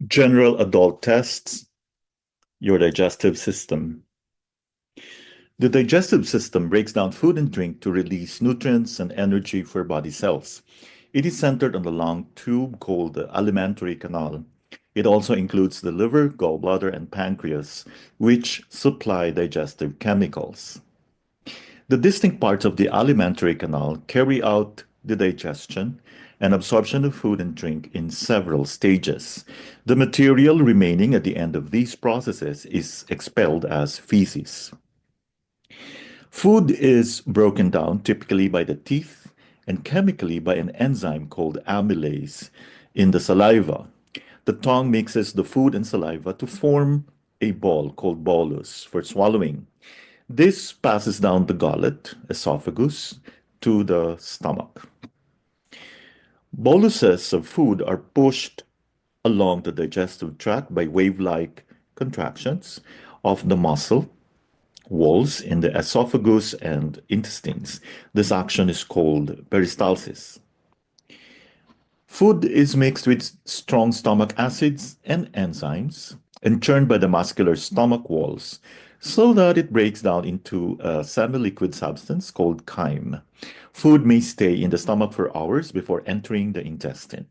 General adult tests, your digestive system. The digestive system breaks down food and drink to release nutrients and energy for body cells. It is centered on the long tube called the alimentary canal. It also includes the liver, gallbladder, and pancreas, which supply digestive chemicals. The distinct parts of the alimentary canal carry out the digestion and absorption of food and drink in several stages. The material remaining at the end of these processes is expelled as feces. Food is broken down typically by the teeth and chemically by an enzyme called amylase in the saliva. The tongue mixes the food and saliva to form a ball called bolus for swallowing. This passes down the gullet, esophagus, to the stomach. Boluses of food are pushed along the digestive tract by wave-like contractions of the muscle walls in the esophagus and intestines. This action is called peristalsis. Food is mixed with strong stomach acids and enzymes and churned by the muscular stomach walls so that it breaks down into a semi-liquid substance called chyme. Food may stay in the stomach for hours before entering the intestine.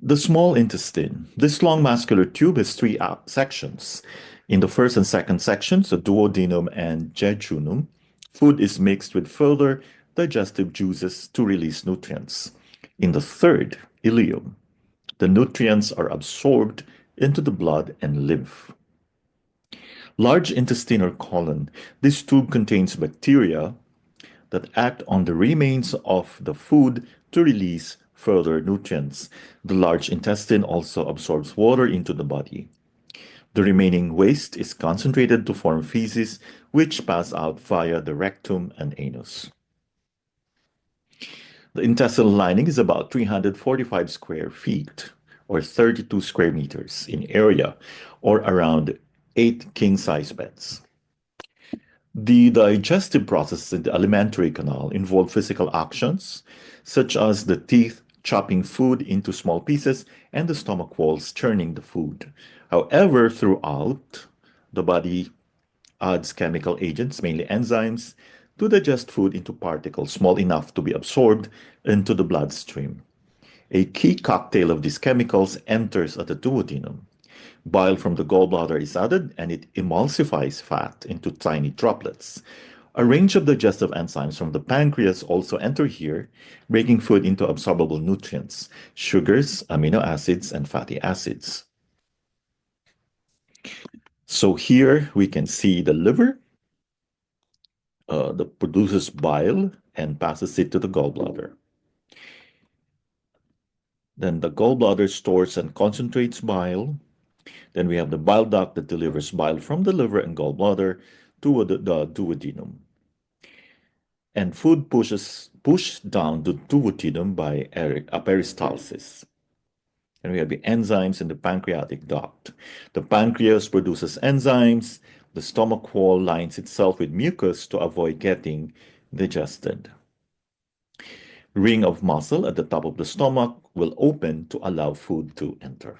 The small intestine. This long muscular tube has three sections. In the first and second sections, the duodenum and jejunum, food is mixed with further digestive juices to release nutrients. In the third, ileum, the nutrients are absorbed into the blood and lymph. Large intestine or colon. This tube contains bacteria that act on the remains of the food to release further nutrients. The large intestine also absorbs water into the body. The remaining waste is concentrated to form feces, which pass out via the rectum and anus. The intestinal lining is about 345 square feet, or 32 square meters in area, or around 8 king-size beds. The digestive processes in the alimentary canal involve physical actions, such as the teeth chopping food into small pieces and the stomach walls churning the food. However, throughout, the body adds chemical agents, mainly enzymes, to digest food into particles small enough to be absorbed into the bloodstream. A key cocktail of these chemicals enters at the duodenum. Bile from the gallbladder is added and it emulsifies fat into tiny droplets. A range of digestive enzymes from the pancreas also enter here, breaking food into absorbable nutrients, sugars, amino acids, and fatty acids. So here we can see the liver that produces bile and passes it to the gallbladder. Then the gallbladder stores and concentrates bile. Then we have the bile duct that delivers bile from the liver and gallbladder to the duodenum. And food pushed down the duodenum by a peristalsis. And we have the enzymes in the pancreatic duct. The pancreas produces enzymes. The stomach wall lines itself with mucus to avoid getting digested. Ring of muscle at the top of the stomach will open to allow food to enter.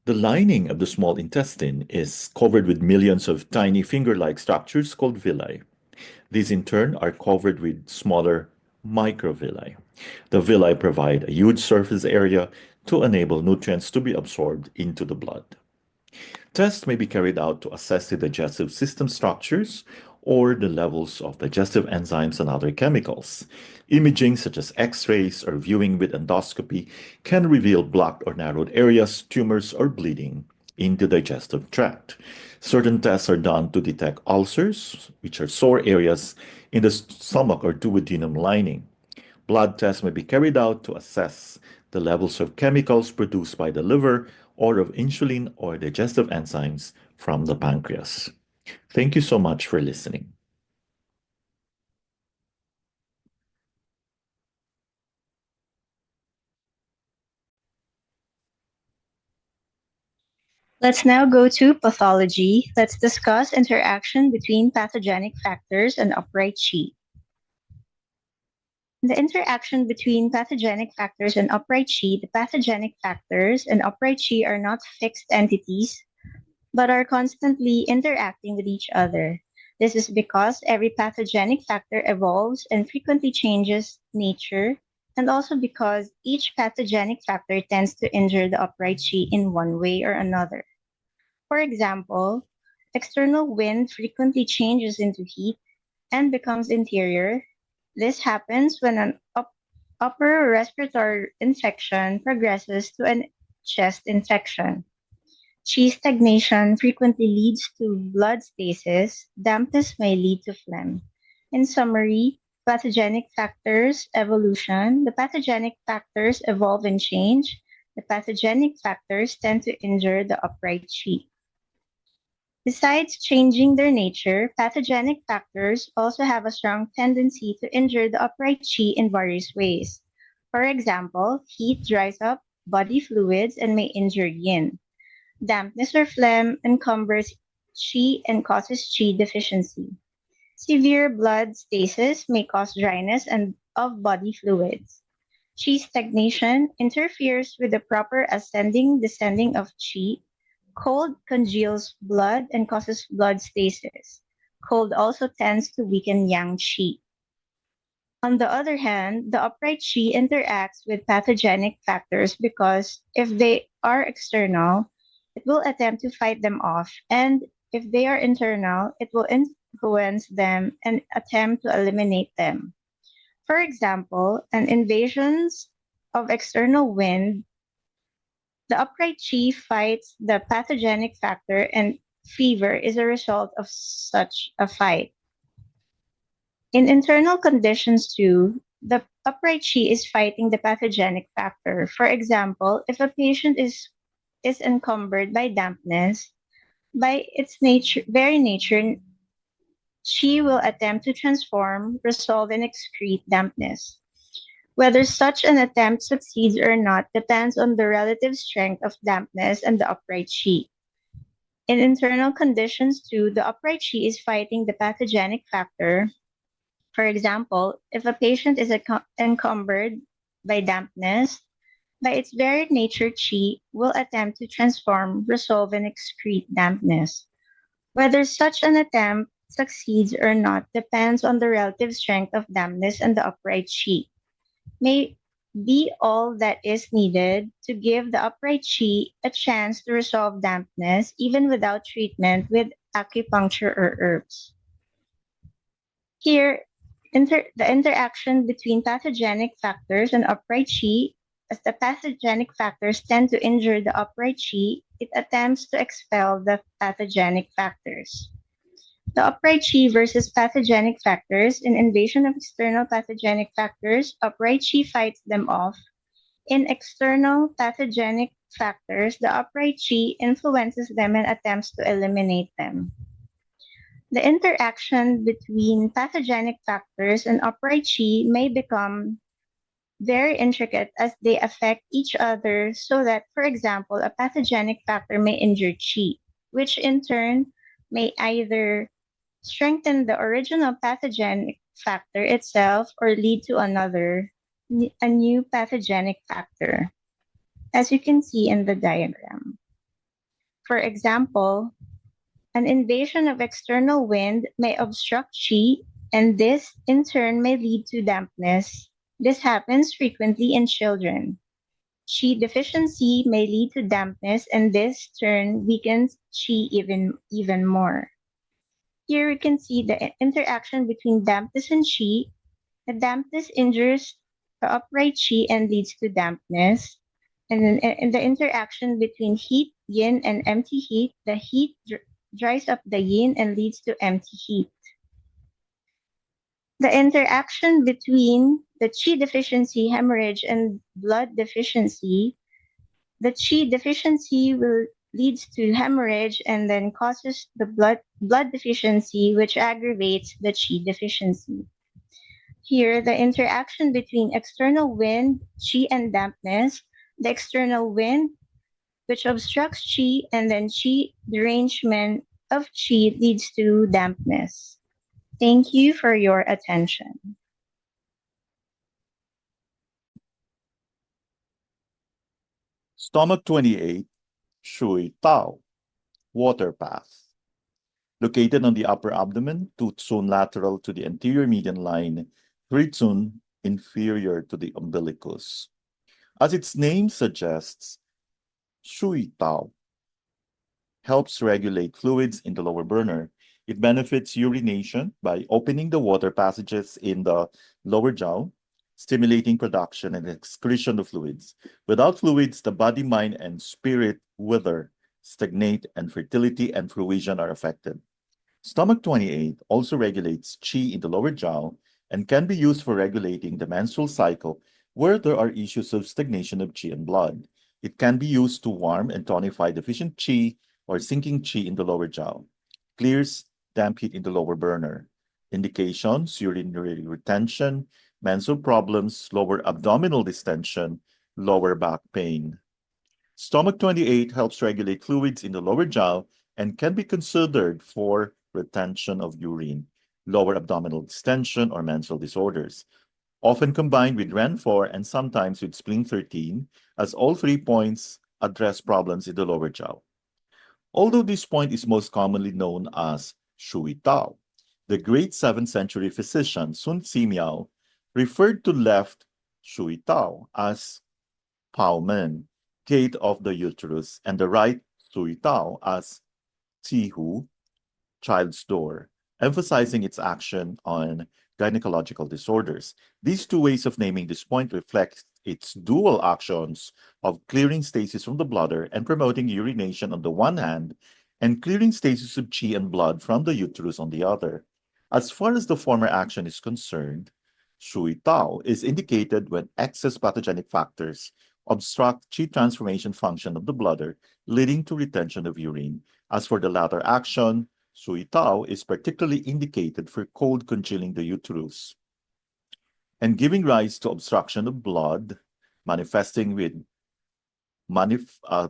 The lining of the small intestine is covered with millions of tiny finger-like structures called villi. These in turn are covered with smaller microvilli. The villi provide a huge surface area to enable nutrients to be absorbed into the blood. Tests may be carried out to assess the digestive system structures or the levels of digestive enzymes and other chemicals. Imaging such as X-rays or viewing with endoscopy can reveal blocked or narrowed areas, tumors, or bleeding in the digestive tract. Certain tests are done to detect ulcers, which are sore areas in the stomach or duodenum lining. Blood tests may be carried out to assess the levels of chemicals produced by the liver or of insulin or digestive enzymes from the pancreas. Thank you so much for listening. Let's now go to pathology. Let's discuss interaction between pathogenic factors and upright sheath. The interaction between pathogenic factors and upright chi. The pathogenic factors and upright chi are not fixed entities, but are constantly interacting with each other. This is because every pathogenic factor evolves and frequently changes nature, and also because each pathogenic factor tends to injure the upright chi in one way or another. For example, external wind frequently changes into heat and becomes interior. This happens when an upper respiratory infection progresses to a chest infection. Qi stagnation frequently leads to blood stasis. Dampness may lead to phlegm. In summary, pathogenic factors evolution. The pathogenic factors evolve and change. The pathogenic factors tend to injure the upright qi. Besides changing their nature, pathogenic factors also have a strong tendency to injure the upright qi in various ways. For example, heat dries up body fluids and may injure yin. Dampness or phlegm encumbers qi and causes qi deficiency. Severe blood stasis may cause dryness and of body fluids. Qi stagnation interferes with the proper ascending descending of qi. Cold congeals blood and causes blood stasis. Cold also tends to weaken yang qi. On the other hand, the upright qi interacts with pathogenic factors because if they are external, it will attempt to fight them off, and if they are internal, it will influence them and attempt to eliminate them. For example, an invasion of external wind, the upright chi fights the pathogenic factor, and fever is a result of such a fight. In internal conditions too, the upright chi is fighting the pathogenic factor. For example, if a patient is encumbered by dampness, by its very nature, chi will attempt to transform, resolve, and excrete dampness. Whether such an attempt succeeds or not depends on the relative strength of dampness and the upright chi. In internal conditions too, the upright chi is fighting the pathogenic factor. For example, if a patient is encumbered by dampness, by its very nature, qi will attempt to transform, resolve, and excrete dampness. Whether such an attempt succeeds or not depends on the relative strength of dampness and the upright qi. May be all that is needed to give the upright qi a chance to resolve dampness even without treatment with acupuncture or herbs. Here, the interaction between pathogenic factors and upright qi. As the pathogenic factors tend to injure the upright qi, it attempts to expel the pathogenic factors. The upright chi versus pathogenic factors. In invasion of external pathogenic factors, upright chi fights them off. In external pathogenic factors, the upright chi influences them and attempts to eliminate them. The interaction between pathogenic factors and upright chi may become very intricate as they affect each other, so that, for example, a pathogenic factor may injure chi, which in turn may either strengthen the original pathogenic factor itself or lead to a new pathogenic factor, as you can see in the diagram. For example, an invasion of external wind may obstruct qi, and this in turn may lead to dampness. This happens frequently in children. Qi deficiency may lead to dampness, and this turn weakens qi even more. Here we can see the interaction between dampness and qi. The dampness injures the upright qi and leads to dampness. And then in the interaction between heat, yin, and empty heat, the heat dries up the yin and leads to empty heat. The interaction between the qi deficiency, hemorrhage, and blood deficiency, the qi deficiency will leads to hemorrhage and then causes the blood deficiency, which aggravates the qi deficiency. Here, the interaction between external wind, qi, and dampness, the external wind, which obstructs qi, and then qi derangement of qi leads to dampness. Thank you for your attention. Stomach 28, Shui Tao, water path. Located on the upper abdomen, tooth zone lateral to the anterior median line, grid zone inferior to the umbilicus. As its name suggests, Shui Tao helps regulate fluids in the lower burner. It benefits urination by opening the water passages in the lower jaw, stimulating production and excretion of fluids. Without fluids, the body, mind, and spirit wither, stagnate, and fertility and fruition are affected. Stomach 28 also regulates qi in the lower jaw and can be used for regulating the menstrual cycle where there are issues of stagnation of qi and blood. It can be used to warm and tonify deficient qi or sinking qi in the lower jaw. Clears damp heat in the lower burner. Indications: urinary retention, menstrual problems, lower abdominal distension, lower back pain. Stomach 28 helps regulate fluids in the lower jaw and can be considered for retention of urine, lower abdominal distension, or menstrual disorders, often combined with REN4 and sometimes with spleen 13, as all 3 points address problems in the lower jaw. Although this point is most commonly known as Shui Tao, the great 7th century physician Sun Simiao referred to left Shui Tao as Pao Men, gate of the uterus, and the right Sui Tao as Tihu, child's door, emphasizing its action on gynecological disorders. These two ways of naming this point reflect its dual actions of clearing stasis from the bladder and promoting urination on the one hand, and clearing stasis of qi and blood from the uterus on the other. As far as the former action is concerned, Shui Tao is indicated when excess pathogenic factors obstruct qi transformation function of the bladder, leading to retention of urine. As for the latter action, Sui Tao is particularly indicated for cold congealing the uterus and giving rise to obstruction of blood, manifesting with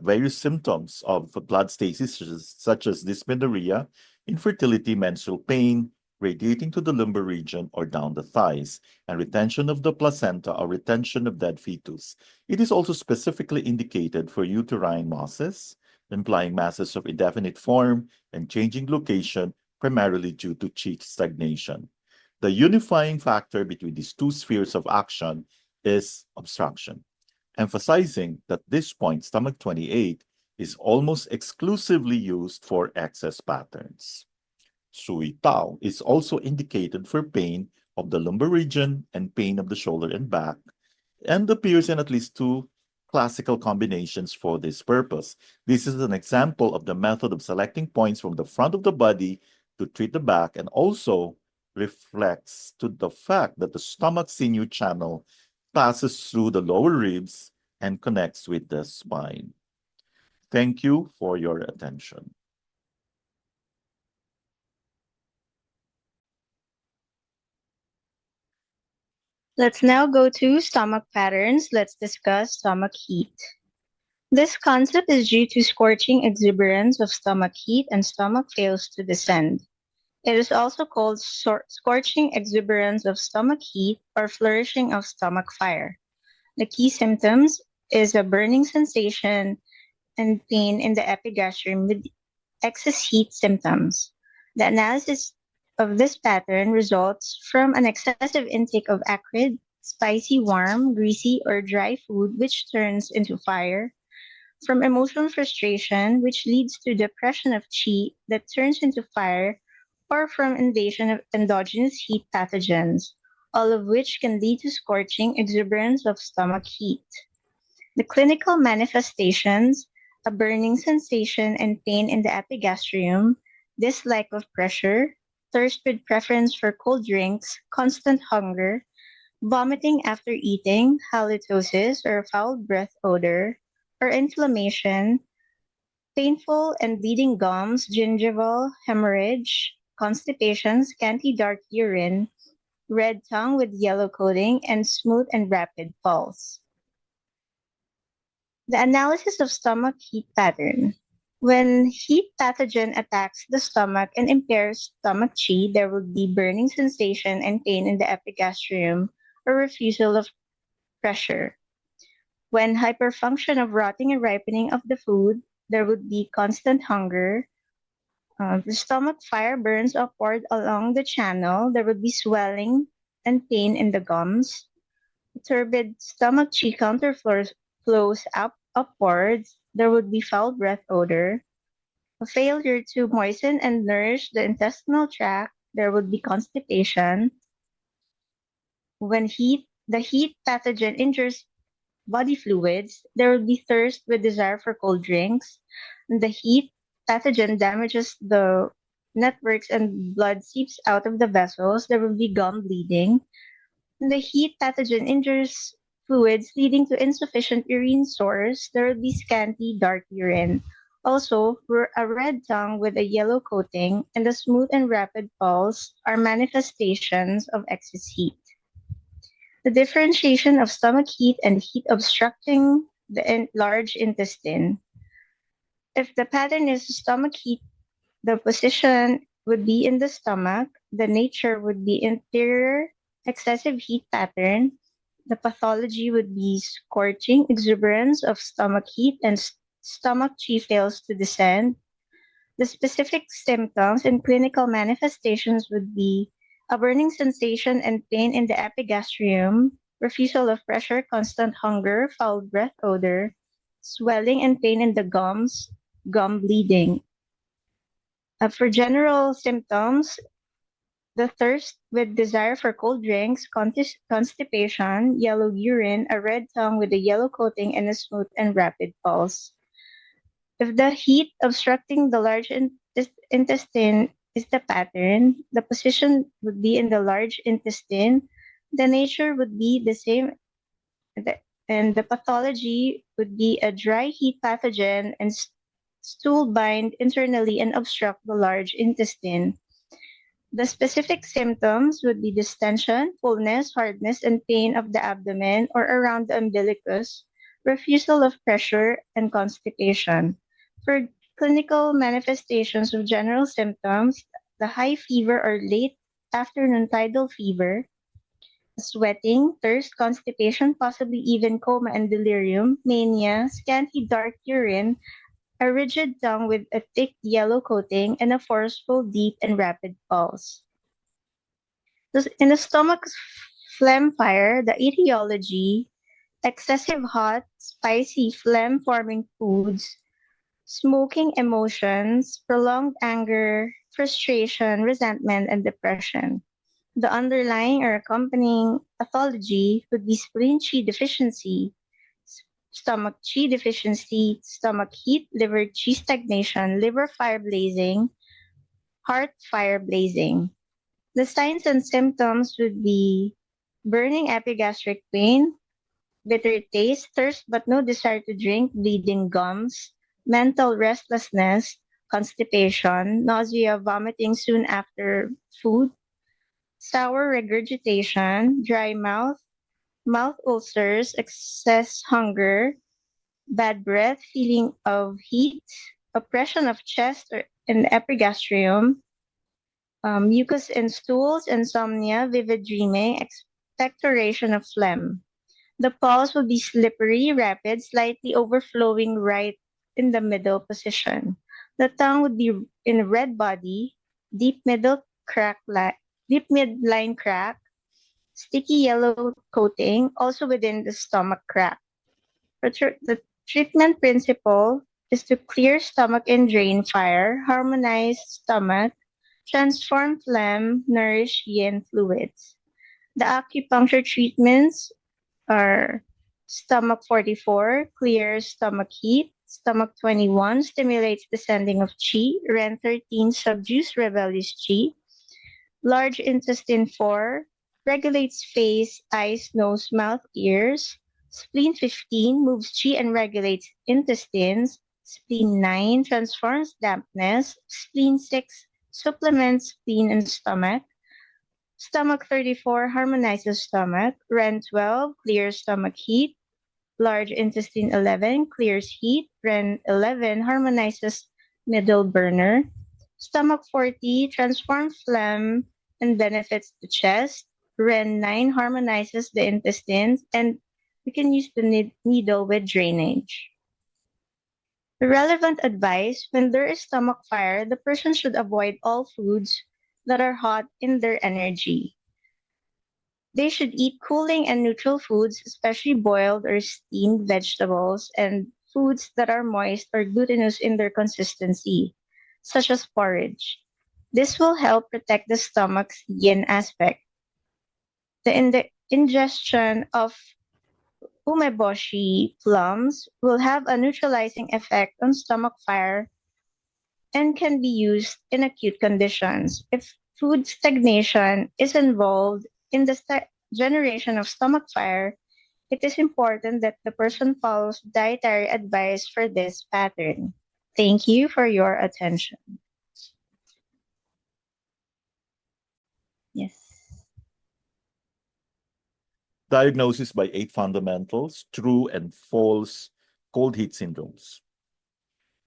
various symptoms of blood stasis, such as dysmenorrhea, infertility, menstrual pain, radiating to the lumbar region or down the thighs, and retention of the placenta or retention of dead fetus. It is also specifically indicated for uterine masses, implying masses of indefinite form and changing location, primarily due to qi stagnation. The unifying factor between these two spheres of action is obstruction, emphasizing that this point, stomach 28, is almost exclusively used for excess patterns. Sui Tao is also indicated for pain of the lumbar region and pain of the shoulder and back, and appears in at least two classical combinations for this purpose. This is an example of the method of selecting points from the front of the body to treat the back, and also reflects to the fact that the stomach sinew channel passes through the lower ribs and connects with the spine. Thank you for your attention. Let's now go to stomach patterns. Let's discuss stomach heat. This concept is due to scorching exuberance of stomach heat and stomach fails to descend. It is also called scorching exuberance of stomach heat or flourishing of stomach fire. The key symptoms is a burning sensation and pain in the epigastrium with excess heat symptoms. The analysis of this pattern results from an excessive intake of acrid, spicy, warm, greasy, or dry food which turns into fire, from emotional frustration which leads to depression of qi that turns into fire, or from invasion of endogenous heat pathogens, all of which can lead to scorching exuberance of stomach heat. The clinical manifestations: a burning sensation and pain in the epigastrium, dislike of pressure, thirst with preference for cold drinks, constant hunger, vomiting after eating, halitosis or foul breath odor, or inflammation, painful and bleeding gums, gingival, hemorrhage, constipation, scanty dark urine, red tongue with yellow coating, and smooth and rapid pulse. The analysis of stomach heat pattern. When heat pathogen attacks the stomach and impairs stomach qi, there will be burning sensation and pain in the epigastrium or refusal of pressure. When hyperfunction of rotting and ripening of the food, there would be constant hunger. The stomach fire burns upward along the channel. There would be swelling and pain in the gums. Turbid stomach chi flows upwards. There would be foul breath odor. A failure to moisten and nourish the intestinal tract. There would be constipation. When the heat pathogen injures body fluids, there would be thirst with desire for cold drinks. The heat pathogen damages the networks and blood seeps out of the vessels. There will be gum bleeding. The heat pathogen injures fluids, leading to insufficient urine source. There will be scanty, dark urine. Also, a red tongue with a yellow coating and a smooth and rapid pulse are manifestations of excess heat. The differentiation of stomach heat and heat obstructing the large intestine. If the pattern is stomach heat, the position would be in the stomach. The nature would be inferior excessive heat pattern. The pathology would be scorching exuberance of stomach heat and stomach chi fails to descend. The specific symptoms and clinical manifestations would be a burning sensation and pain in the epigastrium, refusal of pressure, constant hunger, foul breath odor, swelling and pain in the gums, gum bleeding. For general symptoms, the thirst with desire for cold drinks, constipation, yellow urine, a red tongue with a yellow coating, and a smooth and rapid pulse. If the heat obstructing the large intestine is the pattern, the position would be in the large intestine. The nature would be the same, and the pathology would be a dry heat pathogen and stool bind internally and obstruct the large intestine. The specific symptoms would be distension, fullness, hardness, and pain of the abdomen or around the umbilicus, refusal of pressure, and constipation. For clinical manifestations of general symptoms, the high fever or late afternoon tidal fever, sweating, thirst, constipation, possibly even coma and delirium, mania, scanty dark urine, a rigid tongue with a thick yellow coating, and a forceful, deep, and rapid pulse. In the stomach's phlegm fire, the etiology, excessive hot, spicy, phlegm-forming foods, smoking emotions, prolonged anger, frustration, resentment, and depression. The underlying or accompanying pathology would be spleen chi deficiency, stomach chi deficiency, stomach heat, liver chi stagnation, liver fire blazing, heart fire blazing. The signs and symptoms would be burning epigastric pain, bitter taste, thirst but no desire to drink, bleeding gums, mental restlessness, constipation, nausea, vomiting soon after food, sour regurgitation, dry mouth, mouth ulcers, excess hunger, bad breath, feeling of heat, oppression of chest or in the epigastrium, mucus in stools, insomnia, vivid dreaming, expectoration of phlegm. The pulse will be slippery, rapid, slightly overflowing right in the middle position. The tongue would be in a red body, deep middle deep midline crack, sticky yellow coating, also within the stomach crack. The treatment principle is to clear stomach and drain fire, harmonize stomach, transform phlegm, nourish yin fluids. The acupuncture treatments are stomach 44, clears stomach heat, stomach 21, stimulates descending of qi, Ren 13, subdues rebellious qi, large intestine 4, regulates face, eyes, nose, mouth, ears, spleen 15, moves qi and regulates intestines, spleen 9, transforms dampness, spleen 6, supplements spleen and stomach, stomach 34 harmonizes stomach. Ren 12 clears stomach heat. Large intestine 11 clears heat. Ren 11 harmonizes middle burner. Stomach 40 transforms phlegm and benefits the chest. Ren 9 harmonizes the intestines. And we can use the needle with drainage. Relevant advice: when there is stomach fire, the person should avoid all foods that are hot in their energy. They should eat cooling and neutral foods, especially boiled or steamed vegetables, and foods that are moist or glutinous in their consistency, such as porridge. This will help protect the stomach's yin aspect. The ingestion of umeboshi plums will have a neutralizing effect on stomach fire and can be used in acute conditions. If food stagnation is involved in the generation of stomach fire, it is important that the person follows dietary advice for this pattern. Thank you for your attention. Yes. Diagnosis by 8 fundamentals, true and false cold heat syndromes.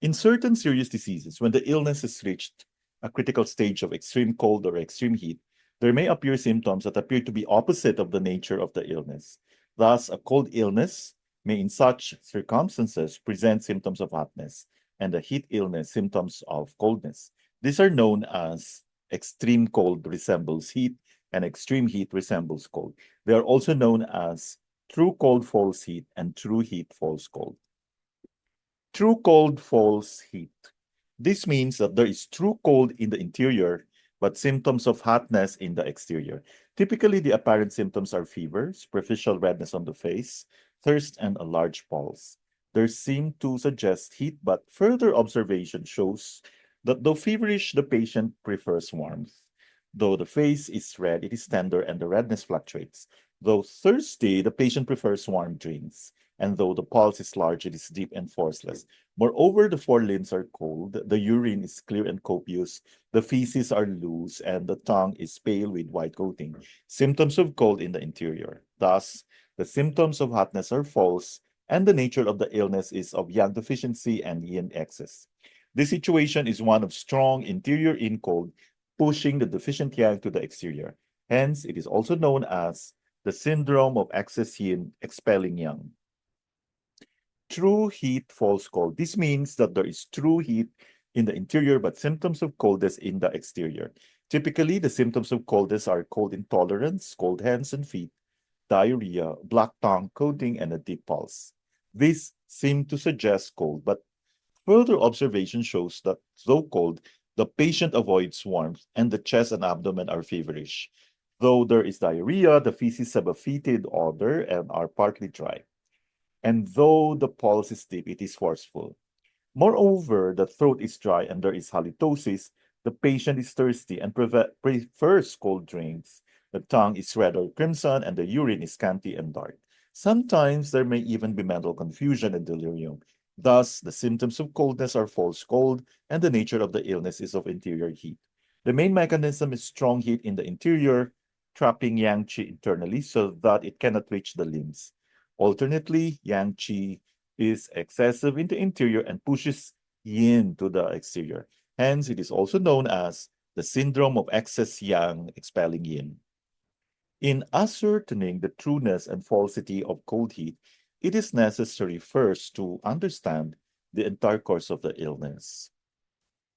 In certain serious diseases, when the illness has reached a critical stage of extreme cold or extreme heat, there may appear symptoms that appear to be opposite of the nature of the illness. Thus, a cold illness may in such circumstances present symptoms of hotness, and a heat illness symptoms of coldness. These are known as extreme cold resembles heat and extreme heat resembles cold. They are also known as true cold, false heat, and true heat, false cold. True cold, false heat. This means that there is true cold in the interior, but symptoms of hotness in the exterior. Typically, the apparent symptoms are fever, superficial redness on the face, thirst, and a large pulse. They seem to suggest heat, but further observation shows that though feverish, the patient prefers warmth. Though the face is red, it is tender and the redness fluctuates. Though thirsty, the patient prefers warm drinks. And though the pulse is large, it is deep and forceless. Moreover, the forelimbs are cold, the urine is clear and copious, the feces are loose, and the tongue is pale with white coating. Symptoms of cold in the interior. Thus, the symptoms of hotness are false, and the nature of the illness is of yang deficiency and yin excess. This situation is one of strong interior in cold, pushing the deficient yang to the exterior. Hence, it is also known as the syndrome of excess yin expelling yang. True heat, false cold. This means that there is true heat in the interior, but symptoms of coldness in the exterior. Typically, the symptoms of coldness are cold intolerance, cold hands and feet, diarrhea, black tongue, coating, and a deep pulse. These seem to suggest cold, but further observation shows that though cold, the patient avoids warmth and the chest and abdomen are feverish. Though there is diarrhea, the feces have a fetid odor and are partly dry. And though the pulse is deep, it is forceful. Moreover, the throat is dry and there is halitosis. The patient is thirsty and prefers cold drinks. The tongue is red or crimson and the urine is scanty and dark. Sometimes there may even be mental confusion and delirium. Thus, the symptoms of coldness are false cold and the nature of the illness is of interior heat. The main mechanism is strong heat in the interior, trapping yang qi internally so that it cannot reach the limbs. Alternately, yang qi is excessive in the interior and pushes yin to the exterior. Hence, it is also known as the syndrome of excess yang expelling yin. In ascertaining the trueness and falsity of cold heat, it is necessary first to understand the entire course of the illness.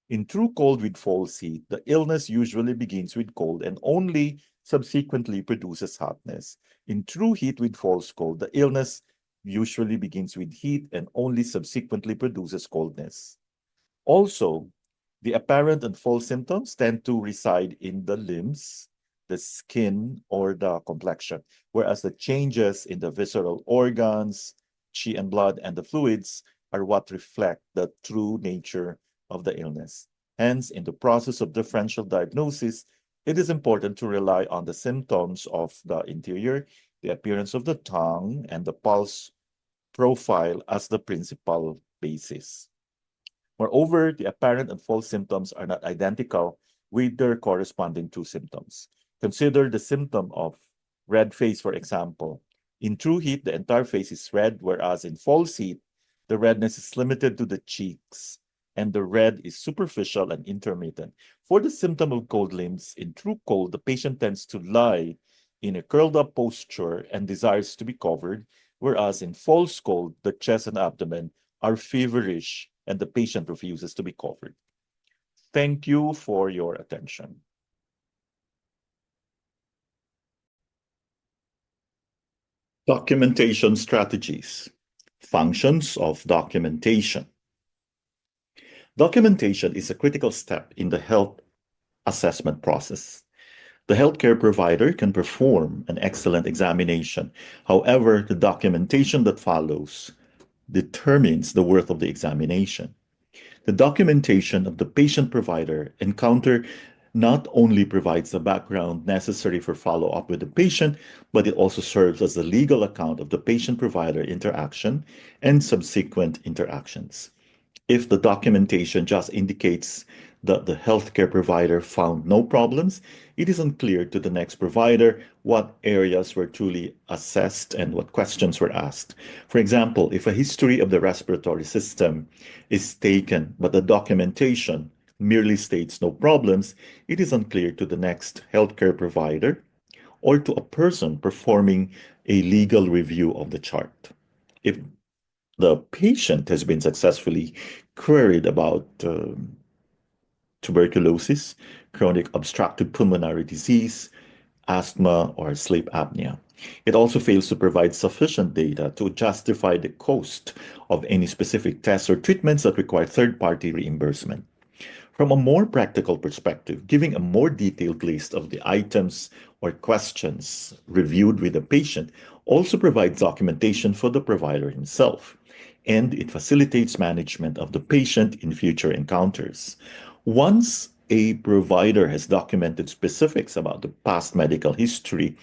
In true cold with false heat, the illness usually begins with cold and only subsequently produces hotness. In true heat with false cold, the illness usually begins with heat and only subsequently produces coldness. Also, the apparent and false symptoms tend to reside in the limbs, the skin, or the complexion, whereas the changes in the visceral organs, qi and blood, and the fluids are what reflect the true nature of the illness. Hence, in the process of differential diagnosis, it is important to rely on the symptoms of the interior, the appearance of the tongue, and the pulse profile as the principal basis. Moreover, the apparent and false symptoms are not identical with their corresponding true symptoms. Consider the symptom of red face, for example. In true heat, the entire face is red, whereas in false heat, the redness is limited to the cheeks, and the red is superficial and intermittent. For the symptom of cold limbs, in true cold, the patient tends to lie in a curled up posture and desires to be covered, whereas in false cold, the chest and abdomen are feverish and the patient refuses to be covered. Thank you for your attention. Documentation strategies. Functions of documentation. Documentation is a critical step in the health assessment process. The healthcare provider can perform an excellent examination. However, the documentation that follows determines the worth of the examination. The documentation of the patient provider encounter not only provides the background necessary for follow up with the patient, but it also serves as a legal account of the patient provider interaction and subsequent interactions. If the documentation just indicates that the healthcare provider found no problems, it is unclear to the next provider what areas were truly assessed and what questions were asked. For example, if a history of the respiratory system is taken, but the documentation merely states no problems, it is unclear to the next healthcare provider or to a person performing a legal review of the chart. If the patient has been successfully queried about tuberculosis, chronic obstructive pulmonary disease, asthma, or sleep apnea. It also fails to provide sufficient data to justify the cost of any specific tests or treatments that require third-party reimbursement. From a more practical perspective, giving a more detailed list of the items or questions reviewed with the patient also provides documentation for the provider himself, and it facilitates management of the patient in future encounters. Once a provider has documented specifics about the past medical history,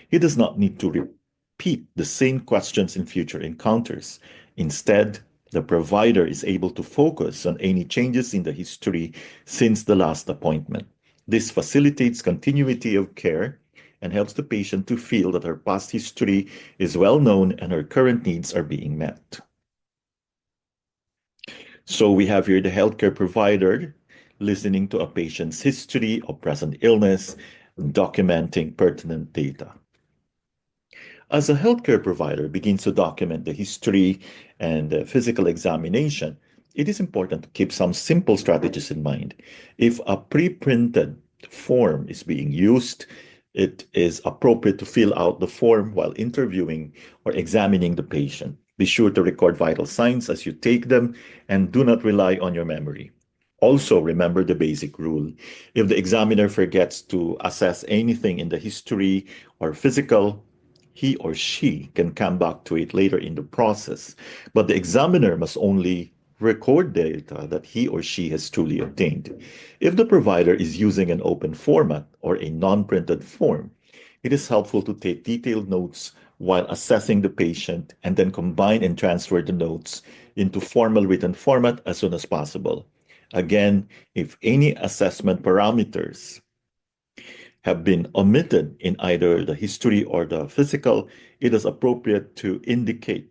he does not need to repeat the same questions in future encounters. Instead, the provider is able to focus on any changes in the history since the last appointment. This facilitates continuity of care and helps the patient to feel that her past history is well known and her current needs are being met. So we have here the healthcare provider listening to a patient's history of present illness, documenting pertinent data. As a healthcare provider begins to document the history and the physical examination, it is important to keep some simple strategies in mind. If a pre-printed form is being used, it is appropriate to fill out the form while interviewing or examining the patient. Be sure to record vital signs as you take them and do not rely on your memory. Also, remember the basic rule. If the examiner forgets to assess anything in the history or physical, he or she can come back to it later in the process, but the examiner must only record data that he or she has truly obtained. If the provider is using an open format or a non-printed form, it is helpful to take detailed notes while assessing the patient and then combine and transfer the notes into formal written format as soon as possible. Again, if any assessment parameters have been omitted in either the history or the physical, it is appropriate to indicate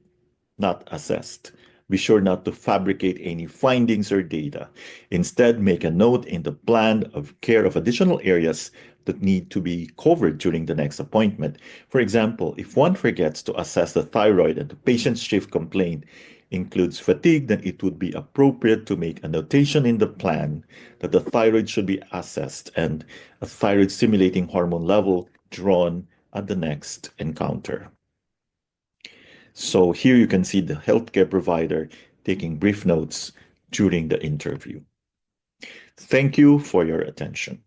not assessed. Be sure not to fabricate any findings or data. Instead, make a note in the plan of care of additional areas that need to be covered during the next appointment. For example, if one forgets to assess the thyroid and the patient's chief complaint includes fatigue, then it would be appropriate to make a notation in the plan that the thyroid should be assessed and a thyroid stimulating hormone level drawn at the next encounter. So here you can see the healthcare provider taking brief notes during the interview. Thank you for your attention.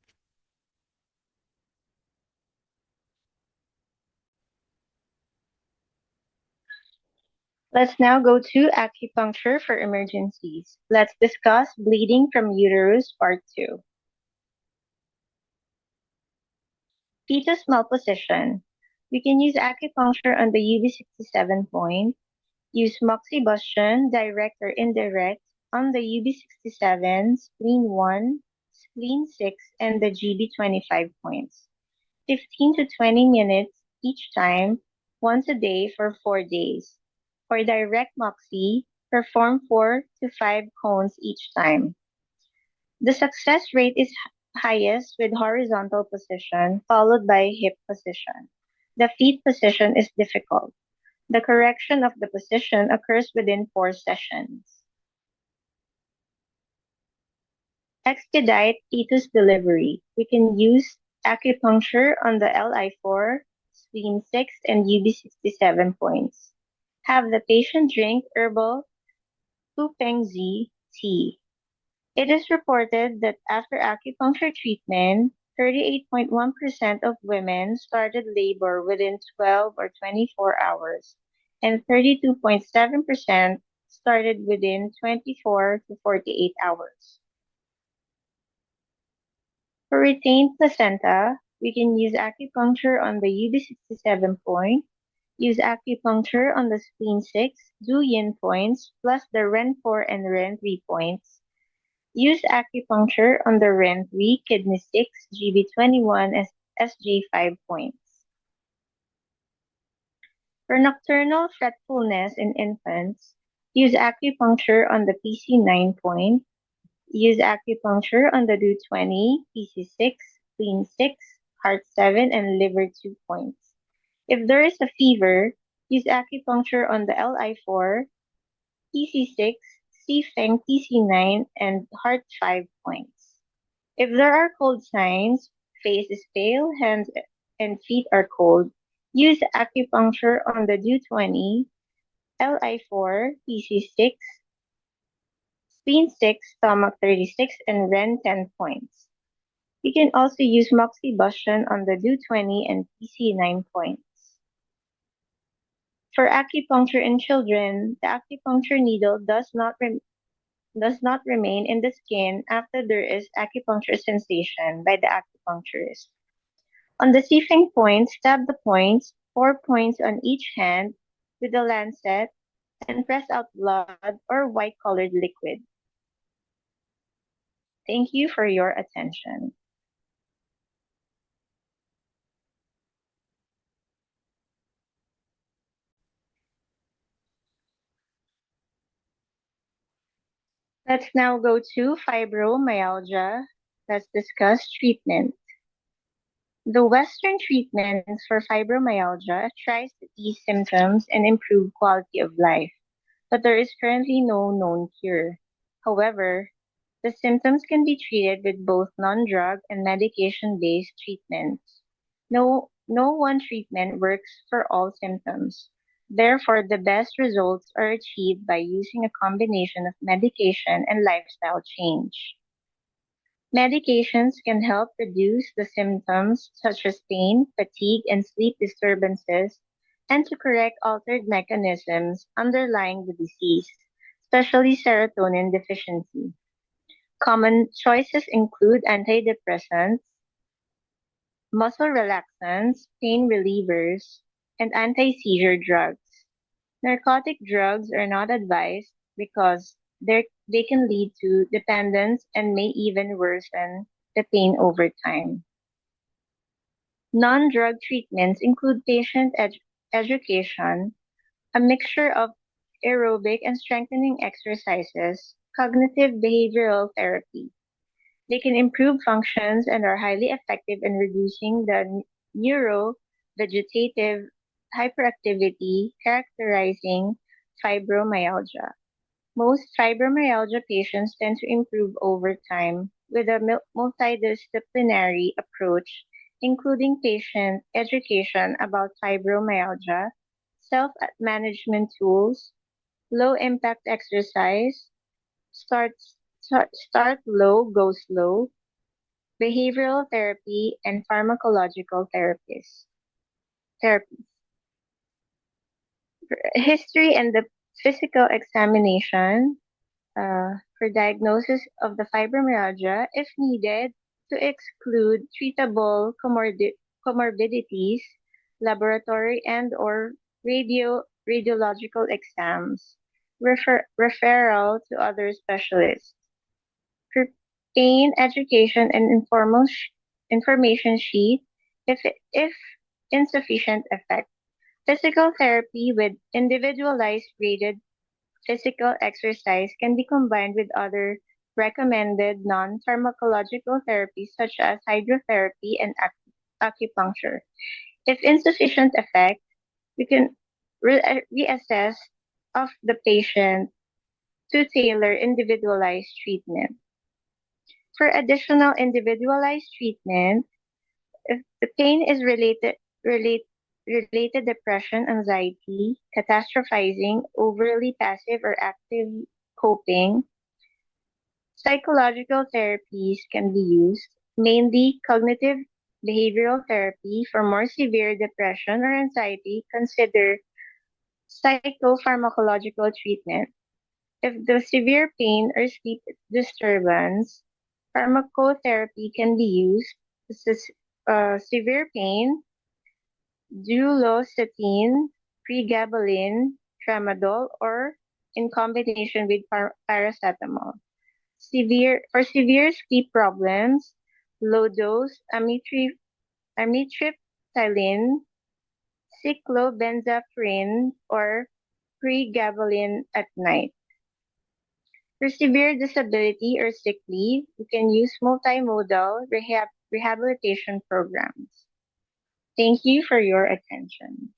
Let's now go to acupuncture for emergencies. Let's discuss bleeding from uterus part 2. Fetus malposition. We can use acupuncture on the UB67 point, use moxibustion, direct or indirect, on the UB67, spleen 1, spleen 6, and the GB25 points. 15 to 20 minutes each time, once a day for 4 days. For direct moxie, perform 4 to 5 cones each time. The success rate is highest with horizontal position, followed by hip position. The feet position is difficult. The correction of the position occurs within 4 sessions. Expedite fetus delivery. We can use acupuncture on the LI4, spleen 6, and UB67 points. Have the patient drink herbal Fupengzi tea. It is reported that after acupuncture treatment, 38.1% of women started labor within 12 or 24 hours, and 32.7% started within 24 to 48 hours. For retained placenta, we can use acupuncture on the UB67 point, use acupuncture on the spleen 6, Yin points, plus the REN4 and REN3 points. Use acupuncture on the REN3, kidney 6, GB21, SJ5 points. For nocturnal fretfulness in infants, use acupuncture on the PC9 point. Use acupuncture on the DO20, PC6, spleen 6, heart 7, and liver 2 points. If there is a fever, use acupuncture on the LI4, PC6, C-Feng PC9, and heart 5 points. If there are cold signs, face is pale, hands and feet are cold, use acupuncture on the DO20, LI4, PC6, spleen 6, stomach 36, and REN 10 points. You can also use moxibustion on the DO20 and PC9 points. For acupuncture in children, the acupuncture needle does not remain in the skin after there is acupuncture sensation by the acupuncturist. On the Sifeng point, stab the points, 4 points on each hand, with a lancet and press out blood or white-colored liquid. Thank you for your attention. Let's now go to fibromyalgia. Let's discuss treatment. The Western treatments for fibromyalgia tries to ease symptoms and improve quality of life, but there is currently no known cure. However, the symptoms can be treated with both non-drug and medication-based treatments. No one treatment works for all symptoms. Therefore, the best results are achieved by using a combination of medication and lifestyle change. Medications can help reduce the symptoms such as pain, fatigue, and sleep disturbances, and to correct altered mechanisms underlying the disease, especially serotonin deficiency. Common choices include antidepressants, muscle relaxants, pain relievers, and anti-seizure drugs. Narcotic drugs are not advised because they can lead to dependence and may even worsen the pain over time. Non-drug treatments include patient education, a mixture of aerobic and strengthening exercises, cognitive behavioral therapy. They can improve functions and are highly effective in reducing the neurovegetative hyperactivity characterizing fibromyalgia. Most fibromyalgia patients tend to improve over time with a multidisciplinary approach, including patient education about fibromyalgia, self-management tools, low-impact exercise, start, start low, go slow, behavioral therapy, and pharmacological therapy. History and the physical examination for diagnosis of the fibromyalgia, if needed, to exclude treatable comorbidities, laboratory and/or radiological exams, referral to other specialists, pain education and information sheet if insufficient effect. Physical therapy with individualized graded physical exercise can be combined with other recommended non-pharmacological therapies such as hydrotherapy and acupuncture. If insufficient effect, we can reassess of the patient to tailor individualized treatment. For additional individualized treatment, if the pain is related depression, anxiety, catastrophizing, overly passive or active coping, psychological therapies can be used, mainly cognitive behavioral therapy. For more severe depression or anxiety, consider psychopharmacological treatment. If the severe pain or sleep disturbance, pharmacotherapy can be used. This is severe pain, duloxetine, pregabalin, tramadol, or in combination with paracetamol. For severe sleep problems, low dose amitriptyline, cyclobenzaprine, or pregabalin at night. For severe disability or sick leave, you can use multimodal rehabilitation programs. Thank you for your attention.